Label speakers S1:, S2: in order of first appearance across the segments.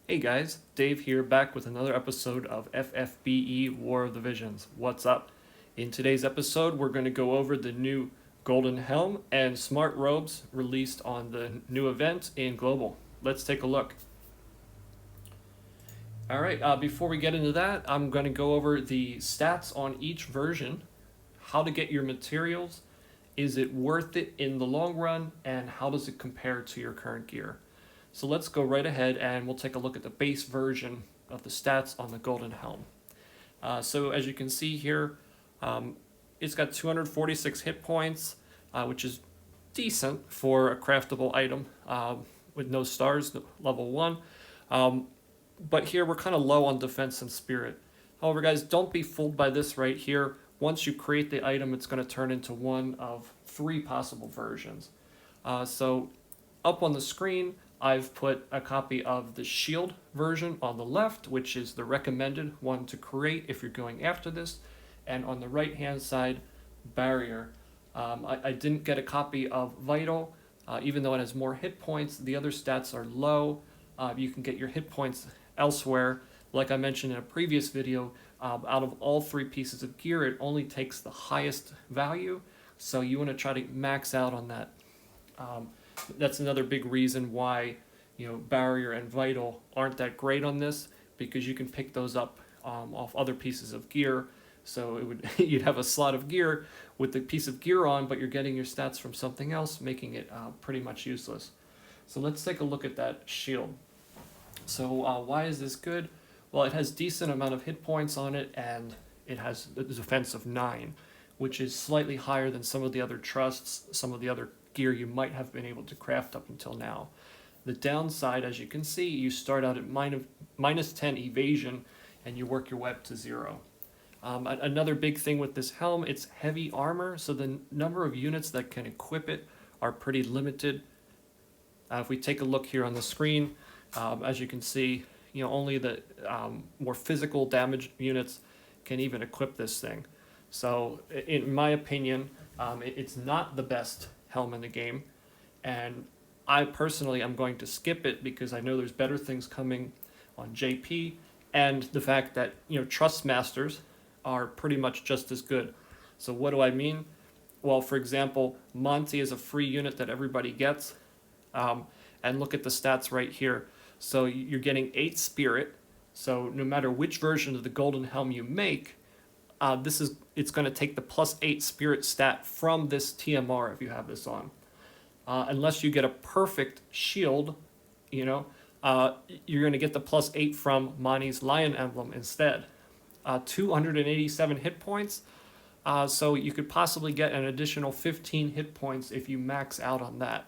S1: Hey guys, Dave here back with another episode of FFBE War of the Visions. What's up? In today's episode, we're going to go over the new Golden Helm and Smart Robes released on the new event in Global. Let's take a look. Alright, before we get into that, I'm going to go over the stats on each version, how to get your materials, is it worth it in the long run, and how does it compare to your current gear. So let's go right ahead and we'll take a look at the base version of the stats on the Golden Helm. So as you can see here, it's got 246 hit points, which is decent for a craftable item with no stars, level 1. But here we're kind of low on defense and spirit. However, guys, don't be fooled by this right here. Once you create the item, it's going to turn into one of 3 possible versions. So up on the screen, I've put a copy of the shield version on the left, which is the recommended one to create if you're going after this, and on the right hand side, barrier. I didn't get a copy of vital, even though it has more hit points. The other stats are low. You can get your hit points elsewhere. Like I mentioned in a previous video, out of all 3 pieces of gear, it only takes the highest value, so you want to try to max out on that. That's another big reason why barrier and vital aren't that great on this, because you can pick those up off other pieces of gear. So it would you'd have a slot of gear with the piece of gear on, but you're getting your stats from something else, making it pretty much useless. So let's take a look at that shield. So why is this good? Well, it has decent amount of hit points on it, and it has a defense of 9, which is slightly higher than some of the other trusts, some of the other gear you might have been able to craft up until now. The downside, as you can see, you start out at minus 10 evasion and you work your way up to 0. Another big thing with this helm, it's heavy armor, so the number of units that can equip it are pretty limited. If we take a look here on the screen, as you can see, only the more physical damage units can even equip this thing. So in my opinion, it's not the best helm in the game, and I personally am going to skip it because I know there's better things coming on JP, and the fact that trust masters are pretty much just as good. So what do I mean? Well, for example, Monty is a free unit that everybody gets, and look at the stats right here. So you're getting 8 spirit, so no matter which version of the Golden Helm you make, it's going to take the +8 spirit stat from this TMR if you have this on. Unless you get a perfect shield, you're going to get the +8 from Mani's Lion Emblem instead. 287 hit points, so you could possibly get an additional 15 hit points if you max out on that.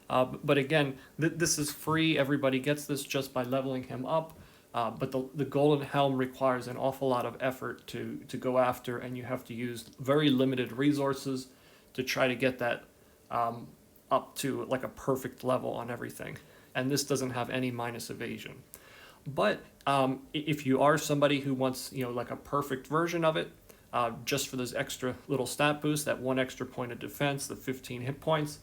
S1: But again, this is free. Everybody gets this just by leveling him up. But the Golden Helm requires an awful lot of effort to go after, and you have to use very limited resources to try to get that up to like a perfect level on everything. And this doesn't have any minus evasion. But if you are somebody who wants like a perfect version of it, just for those extra little stat boosts, that 1 extra point of defense, the 15 hit points,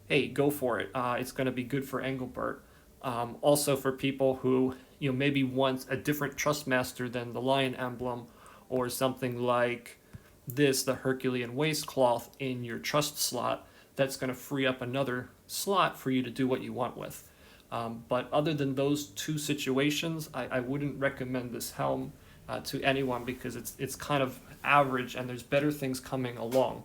S1: hey, go for it. It's going to be good for Engelbert. Also for people who maybe want a different trust master than the Lion Emblem, or something like this, the Herculean Waistcloth, in your trust slot, that's going to free up another slot for you to do what you want with. But other than those 2 situations, I wouldn't recommend this helm to anyone, because it's kind of average and there's better things coming along.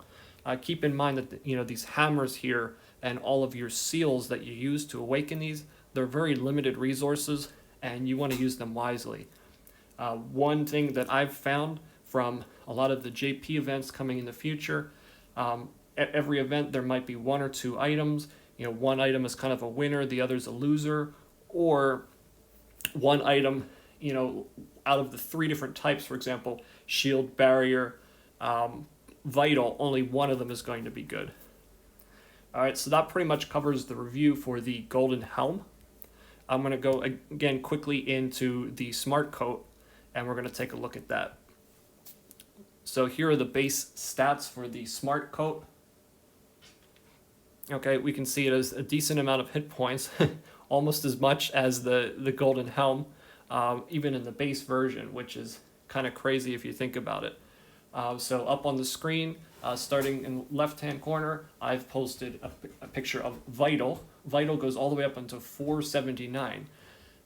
S1: Keep in mind that these hammers here and all of your seals that you use to awaken these, they're very limited resources, and you want to use them wisely. One thing that I've found from a lot of the JP events coming in the future, at every event there might be 1 or 2 items. One item is kind of a winner, the other's a loser, or one item, out of the 3 different types, for example, shield, barrier, vital, only one of them is going to be good. Alright, so that pretty much covers the review for the Golden Helm. I'm going to go again quickly into the Smart Coat, and we're going to take a look at that. So here are the base stats for the Smart Coat. Okay, we can see it has a decent amount of hit points, almost as much as the Golden Helm, even in the base version, which is kind of crazy if you think about it. So up on the screen, starting in left-hand corner, I've posted a picture of Vital. Vital goes all the way up into 479.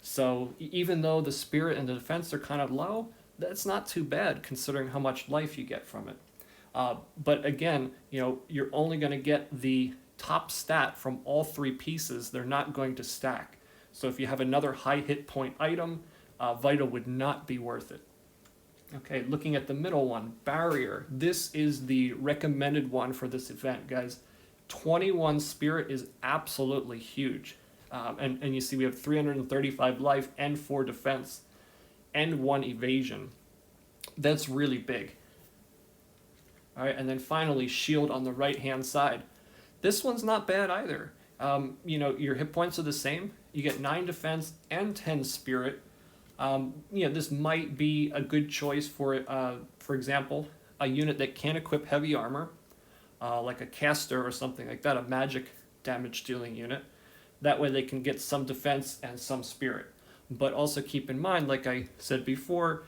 S1: So even though the spirit and the defense are kind of low, that's not too bad considering how much life you get from it. But again, you're only going to get the top stat from all three pieces. They're not going to stack. So if you have another high hit point item, Vital would not be worth it. Okay, looking at the middle one, Barrier. This is the recommended one for this event, guys. 21 spirit is absolutely huge. And you see we have 335 life and 4 defense and 1 evasion. That's really big. All right, and then finally, Shield on the right-hand side. This one's not bad either. Your hit points are the same. You get 9 defense and 10 spirit. This might be a good choice for example, a unit that can equip heavy armor, like a caster or something like that, a magic damage dealing unit. That way they can get some defense and some spirit. But also keep in mind, like I said before,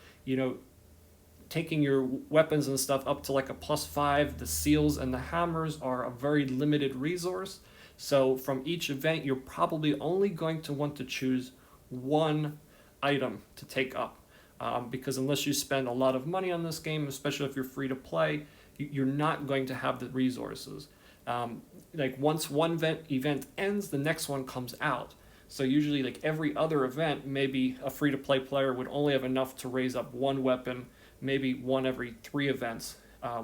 S1: taking your weapons and stuff up to like a +5, the seals and the hammers are a very limited resource. So from each event, you're probably only going to want to choose one item to take up, because unless you spend a lot of money on this game, especially if you're free to play, you're not going to have the resources. Like once one event ends, the next one comes out. So usually like every other event, maybe a free to play player would only have enough to raise up one weapon, maybe one every 3 events,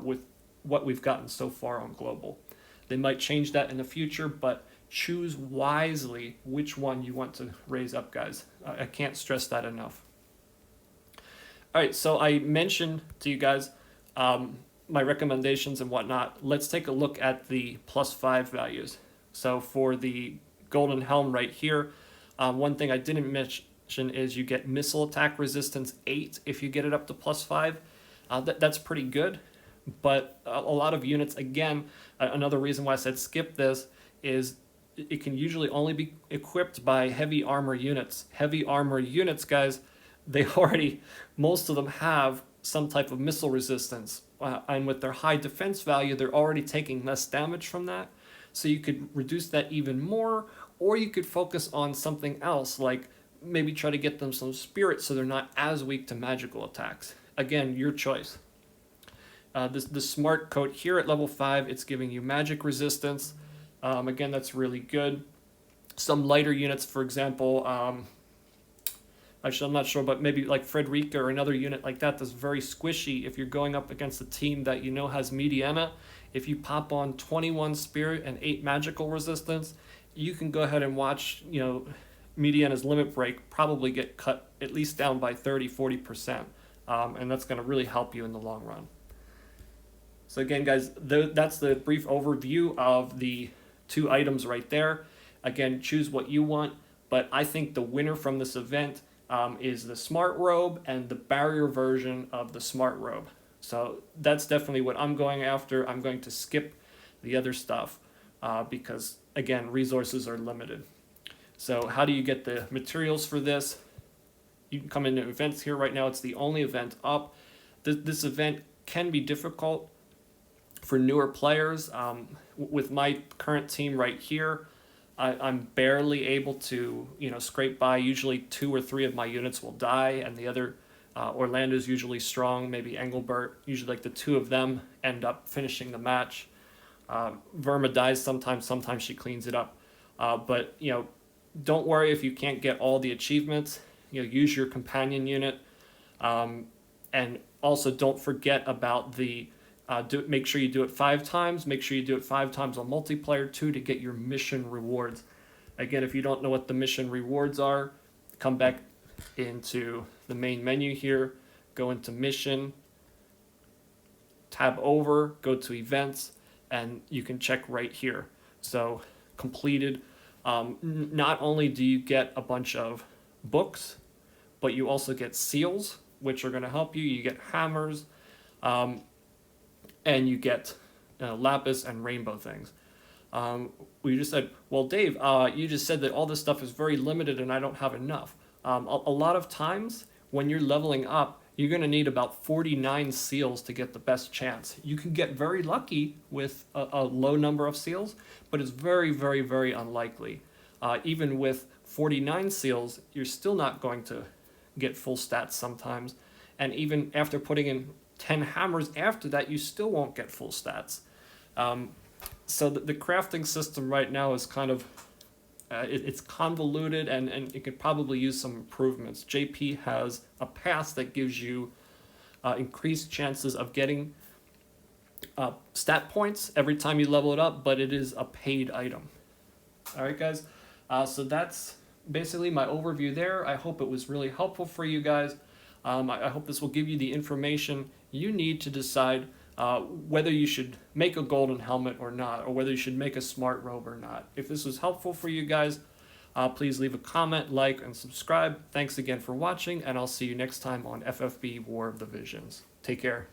S1: with what we've gotten so far on global. They might change that in the future, but choose wisely which one you want to raise up, guys. I can't stress that enough. All right, so I mentioned to you guys my recommendations and whatnot. Let's take a look at the +5 values. So for the Golden Helm right here, one thing I didn't mention is you get missile attack resistance 8 if you get it up to +5. That's pretty good, but a lot of units, again, another reason why I said skip this is it can usually only be equipped by heavy armor units. Heavy armor units, guys, most of them have some type of missile resistance. And with their high defense value, they're already taking less damage from that. So you could reduce that even more, or you could focus on something else, like maybe try to get them some spirit so they're not as weak to magical attacks. Again, your choice. The smart coat here at level 5, it's giving you magic resistance. Again, that's really good. Some lighter units, for example, actually I'm not sure, but maybe like Frederica or another unit like that that's very squishy. If you're going up against a team that has Mediana, if you pop on 21 spirit and 8 magical resistance, you can go ahead and watch, Mediana's limit break probably get cut at least down by 30-40%. And that's going to really help you in the long run. So again, guys, that's the brief overview of the 2 items right there. Again, choose what you want, but I think the winner from this event is the Smart Robe and the Barrier version of the Smart Robe. So that's definitely what I'm going after. I'm going to skip the other stuff because, again, resources are limited. So how do you get the materials for this? You can come into events here. Right now, it's the only event up. This event can be difficult for newer players. With my current team right here, I'm barely able to scrape by. Usually 2 or 3 of my units will die, and the other Orlando's usually strong, maybe Engelbert, usually like the 2 of them end up finishing the match. Verma dies sometimes she cleans it up. But don't worry if you can't get all the achievements. Use your companion unit, and also don't forget about the make sure you do it 5 times. Make sure you do it 5 times on multiplayer too to get your mission rewards. Again, if you don't know what the mission rewards are, come back into the main menu here, go into mission, tab over, go to events, and you can check right here. So completed. Not only do you get a bunch of books, but you also get seals, which are going to help you. You get hammers, and you get lapis and rainbow things. We just said, well, Dave, you just said that all this stuff is very limited and I don't have enough. A lot of times when you're leveling up, you're going to need about 49 seals to get the best chance. You can get very lucky with a low number of seals, but it's very, very, very unlikely. Even with 49 seals, you're still not going to get full stats sometimes. And even after putting in 10 hammers after that, you still won't get full stats. So the crafting system right now is kind of, it's convoluted and it could probably use some improvements. JP has a pass that gives you increased chances of getting stat points every time you level it up, but it is a paid item. All right, guys. So that's basically my overview there. I hope it was really helpful for you guys. I hope this will give you the information you need to decide whether you should make a golden helmet or not, or whether you should make a smart robe or not. If this was helpful for you guys, please leave a comment, like, and subscribe. Thanks again for watching, and I'll see you next time on FFBE War of the Visions. Take care.